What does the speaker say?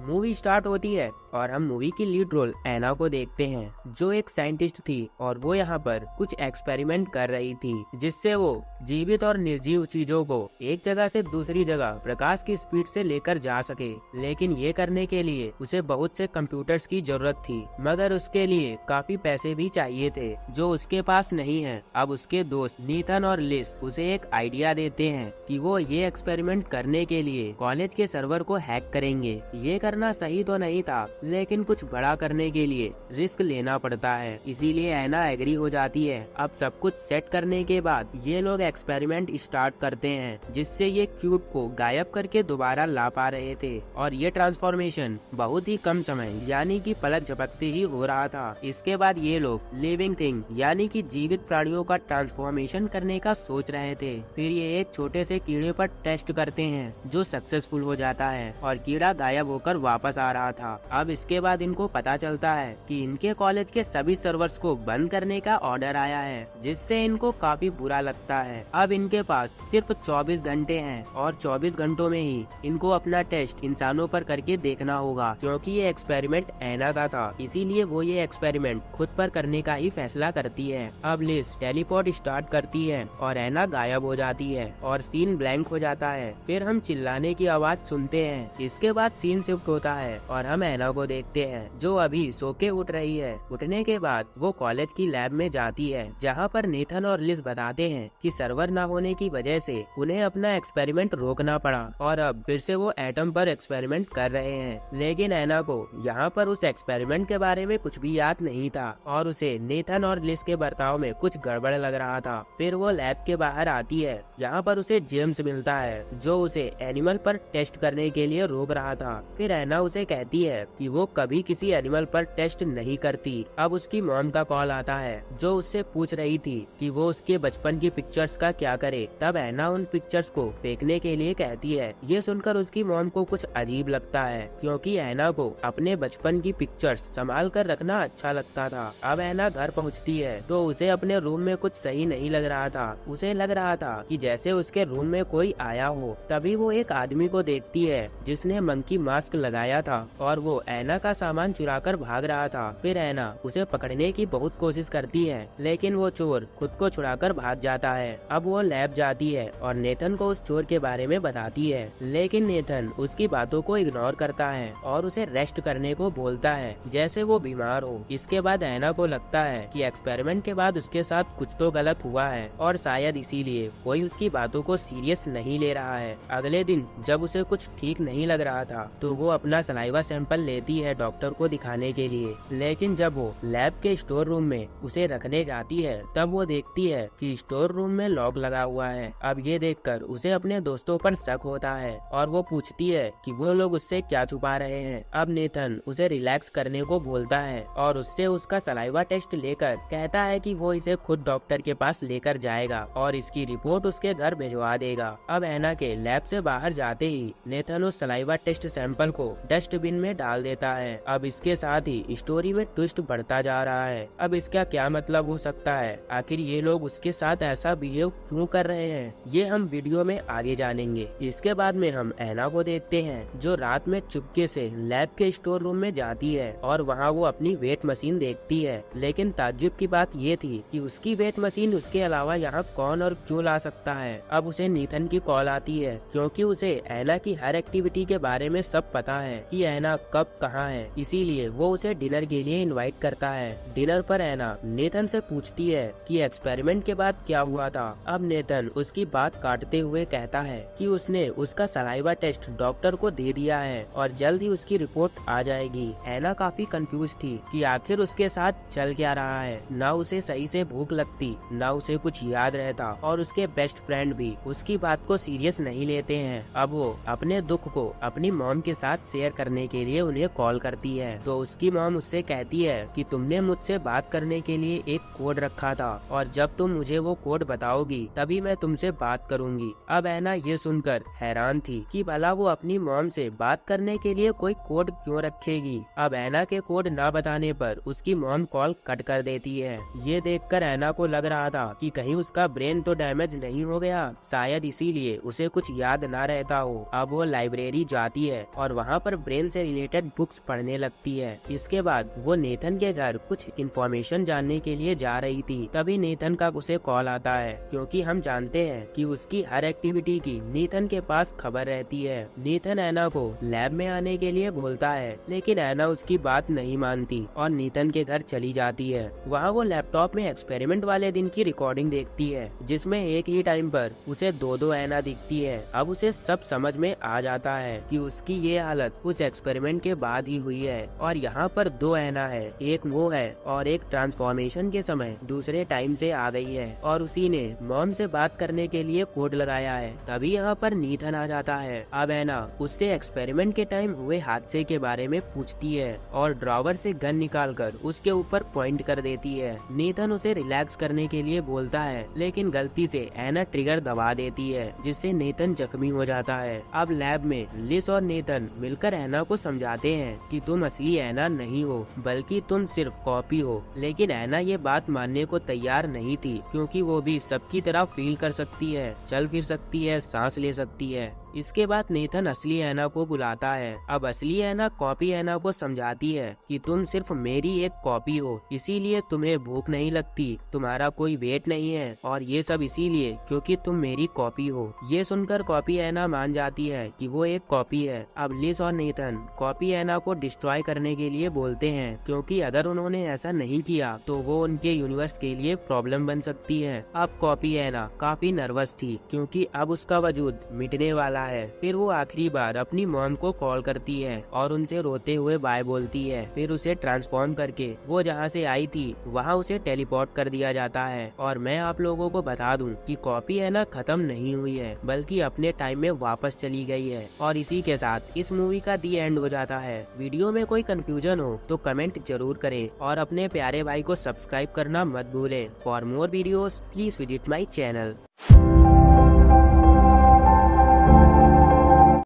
Movie start होती है और हम मूवी की लीड रोल ऐना को देखते हैं, जो एक साइंटिस्ट थी और वो यहाँ पर कुछ एक्सपेरिमेंट कर रही थी, जिससे वो जीवित और निर्जीव चीजों को एक जगह से दूसरी जगह प्रकाश की स्पीड से लेकर जा सके। लेकिन ये करने के लिए उसे बहुत से कंप्यूटर्स की जरूरत थी, मगर उसके लिए काफी पैसे भी चाहिए थे, जो उसके पास नहीं है। अब उसके दोस्त नीथन और लिस उसे एक आइडिया देते हैं कि वो ये एक्सपेरिमेंट करने के लिए कॉलेज के सर्वर को हैक करेंगे। ये करना सही तो नहीं था, लेकिन कुछ बड़ा करने के लिए रिस्क लेना पड़ता है, इसीलिए ऐना एग्री हो जाती है। अब सब कुछ सेट करने के बाद ये लोग एक्सपेरिमेंट स्टार्ट करते हैं, जिससे ये क्यूब को गायब करके दोबारा ला पा रहे थे, और ये ट्रांसफॉर्मेशन बहुत ही कम समय यानी कि पलक झपकते ही हो रहा था। इसके बाद ये लोग लिविंग थिंग यानी कि जीवित प्राणियों का ट्रांसफॉर्मेशन करने का सोच रहे थे। फिर ये एक छोटे से कीड़े पर टेस्ट करते हैं, जो सक्सेसफुल हो जाता है और कीड़ा गायब होकर वापस आ रहा था। अब इसके बाद इनको पता चलता है कि इनके कॉलेज के सभी सर्वर्स को बंद करने का ऑर्डर आया है, जिससे इनको काफी बुरा लगता है। अब इनके पास सिर्फ 24 घंटे हैं और 24 घंटों में ही इनको अपना टेस्ट इंसानों पर करके देखना होगा, क्योंकि ये एक्सपेरिमेंट ऐना का था, इसीलिए वो ये एक्सपेरिमेंट खुद पर करने का ही फैसला करती है। अब लिस टेलीपोर्ट स्टार्ट करती है और ऐना गायब हो जाती है और सीन ब्लैंक हो जाता है। फिर हम चिल्लाने की आवाज सुनते हैं। इसके बाद सीन शिफ्ट होता है और हम ऐना को देखते हैं, जो अभी सो के उठ रही है। उठने के बाद वो कॉलेज की लैब में जाती है, जहाँ पर नेथन और लिस बताते हैं कि सर्वर न होने की वजह से उन्हें अपना एक्सपेरिमेंट रोकना पड़ा और अब फिर से वो एटम पर एक्सपेरिमेंट कर रहे हैं। लेकिन ऐना को यहाँ पर उस एक्सपेरिमेंट के बारे में कुछ भी याद नहीं था और उसे नेथन और लिस के बर्ताव में कुछ गड़बड़ लग रहा था। फिर वो लैब के बाहर आती है, जहाँ पर उसे जेम्स मिलता है, जो उसे एनिमल पर टेस्ट करने के लिए रोक रहा था। फिर ऐना उसे कहती है कि वो कभी किसी एनिमल पर टेस्ट नहीं करती। अब उसकी मॉम का कॉल आता है, जो उससे पूछ रही थी कि वो उसके बचपन की पिक्चर्स का क्या करे। तब ऐना उन पिक्चर्स को फेंकने के लिए कहती है। ये सुनकर उसकी मॉम को कुछ अजीब लगता है, क्योंकि ऐना को अपने बचपन की पिक्चर्स संभाल कर रखना अच्छा लगता था। अब ऐना घर पहुँचती है तो उसे अपने रूम में कुछ सही नहीं लग रहा था। उसे लग रहा था कि जैसे उसके रूम में कोई आया हो। तभी वो एक आदमी को देखती है, जिसने मंकी मास्क लगाया था और वो ऐना का सामान चुराकर भाग रहा था। फिर ऐना उसे पकड़ने की बहुत कोशिश करती है, लेकिन वो चोर खुद को छुड़ाकर भाग जाता है। अब वो लैब जाती है और नेथन को उस चोर के बारे में बताती है, लेकिन नेथन उसकी बातों को इग्नोर करता है और उसे रेस्ट करने को बोलता है, जैसे वो बीमार हो। इसके बाद ऐना को लगता है कि एक्सपेरिमेंट के बाद उसके साथ कुछ तो गलत हुआ है और शायद इसीलिए कोई उसकी बातों को सीरियस नहीं ले रहा है। अगले दिन जब उसे कुछ ठीक नहीं लग रहा था, तो वो अपना सलाइवा सैंपल लेती है डॉक्टर को दिखाने के लिए। लेकिन जब वो लैब के स्टोर रूम में उसे रखने जाती है, तब वो देखती है कि स्टोर रूम में लॉक लगा हुआ है। अब ये देखकर उसे अपने दोस्तों पर शक होता है और वो पूछती है कि वो लोग उससे क्या छुपा रहे हैं। अब नेथन उसे रिलैक्स करने को बोलता है और उससे उसका सलाइवा टेस्ट लेकर कहता है कि वो इसे खुद डॉक्टर के पास लेकर जाएगा और इसकी रिपोर्ट उसके घर भिजवा देगा। अब ऐना के लैब से बाहर जाते ही नेथन उस सलाइवा टेस्ट सैंपल को डस्टबिन में डाल देता है। अब इसके साथ ही स्टोरी में ट्विस्ट बढ़ता जा रहा है। अब इसका क्या मतलब हो सकता है? आखिर ये लोग उसके साथ ऐसा बिहेव क्यों कर रहे हैं? ये हम वीडियो में आगे जानेंगे। इसके बाद में हम ऐना को देखते हैं, जो रात में चुपके से लैब के स्टोर रूम में जाती है और वहाँ वो अपनी वेट मशीन देखती है। लेकिन ताज्जुब की बात ये थी कि उसकी वेट मशीन उसके अलावा यहाँ कौन और क्यों ला सकता है। अब उसे नीथन की कॉल आती है, क्योंकि उसे ऐना की हर एक्टिविटी के बारे में सब पता है कि ऐना कब कहाँ है, इसीलिए वो उसे डिनर के लिए इनवाइट करता है। डिनर पर ऐना नेथन से पूछती है कि एक्सपेरिमेंट के बाद क्या हुआ था। अब नेथन उसकी बात काटते हुए कहता है कि उसने उसका सलाइवा टेस्ट डॉक्टर को दे दिया है और जल्द ही उसकी रिपोर्ट आ जाएगी। ऐना काफी कंफ्यूज थी कि आखिर उसके साथ चल क्या रहा है। ना उसे सही से भूख लगती, ना उसे कुछ याद रहता और उसके बेस्ट फ्रेंड भी उसकी बात को सीरियस नहीं लेते हैं। अब वो अपने दुख को अपनी मॉम के साथ शेयर करने के लिए उन्हें कॉल करती है, तो उसकी मॉम उससे कहती है कि तुमने मुझसे बात करने के लिए एक कोड रखा था और जब तुम मुझे वो कोड बताओगी तभी मैं तुमसे बात करूंगी। अब ऐना ये सुनकर हैरान थी कि भला वो अपनी मॉम से बात करने के लिए कोई कोड क्यों रखेगी। अब ऐना के कोड ना बताने पर उसकी मॉम कॉल कट कर देती है। ये देखकर ऐना को लग रहा था कि कहीं उसका ब्रेन तो डैमेज नहीं हो गया, शायद इसीलिए उसे कुछ याद ना रहता हो। अब वो लाइब्रेरी जाती है और वहाँ वहाँ पर ब्रेन से रिलेटेड बुक्स पढ़ने लगती है। इसके बाद वो नेथन के घर कुछ इन्फॉर्मेशन जानने के लिए जा रही थी। तभी नेथन का उसे कॉल आता है, क्योंकि हम जानते हैं कि उसकी हर एक्टिविटी की नेथन के पास खबर रहती है। नेथन एना को लैब में आने के लिए बोलता है, लेकिन एना उसकी बात नहीं मानती और नेथन के घर चली जाती है। वहाँ वो लैपटॉप में एक्सपेरिमेंट वाले दिन की रिकॉर्डिंग देखती है, जिसमें एक ही टाइम पर उसे दो एना दिखती है। अब उसे सब समझ में आ जाता है कि उसकी ये हालत उस एक्सपेरिमेंट के बाद ही हुई है और यहाँ पर दो एना है, एक वो है और एक ट्रांसफॉर्मेशन के समय दूसरे टाइम से आ गई है और उसी ने मॉम से बात करने के लिए कोड लगाया है। तभी यहाँ पर नीथन आ जाता है। अब एना उससे एक्सपेरिमेंट के टाइम हुए हादसे के बारे में पूछती है और ड्रॉवर से गन निकालकर उसके ऊपर पॉइंट कर देती है। नीथन उसे रिलैक्स करने के लिए बोलता है, लेकिन गलती से एना ट्रिगर दबा देती है, जिससे नेथन जख्मी हो जाता है। अब लैब में लिस और नेथन मिलकर एना को समझाते हैं कि तुम असली एना नहीं हो, बल्कि तुम सिर्फ कॉपी हो। लेकिन एना ये बात मानने को तैयार नहीं थी, क्योंकि वो भी सबकी तरह फील कर सकती है, चल फिर सकती है, सांस ले सकती है। इसके बाद नेथन असली एना को बुलाता है। अब असली एना कॉपी एना को समझाती है कि तुम सिर्फ मेरी एक कॉपी हो, इसीलिए तुम्हें भूख नहीं लगती, तुम्हारा कोई वेट नहीं है और ये सब इसीलिए क्योंकि तुम मेरी कॉपी हो। ये सुनकर कॉपी एना मान जाती है कि वो एक कॉपी है। अब लिस और नेथन कॉपी एना को डिस्ट्रॉय करने के लिए बोलते हैं, क्योंकि अगर उन्होंने ऐसा नहीं किया तो वो उनके यूनिवर्स के लिए प्रॉब्लम बन सकती है। अब कॉपी एना काफी नर्वस थी, क्योंकि अब उसका वजूद मिटने वाला है। फिर वो आखिरी बार अपनी मॉम को कॉल करती है और उनसे रोते हुए बाय बोलती है। फिर उसे ट्रांसफॉर्म करके वो जहाँ से आई थी वहाँ उसे टेलीपोर्ट कर दिया जाता है। और मैं आप लोगों को बता दूं कि कॉपी एना खत्म नहीं हुई है, बल्कि अपने टाइम में वापस चली गई है। और इसी के साथ इस मूवी का दी एंड हो जाता है। वीडियो में कोई कंफ्यूजन हो तो कमेंट जरूर करें और अपने प्यारे भाई को सब्सक्राइब करना मत भूलें। For more videos please visit my channel.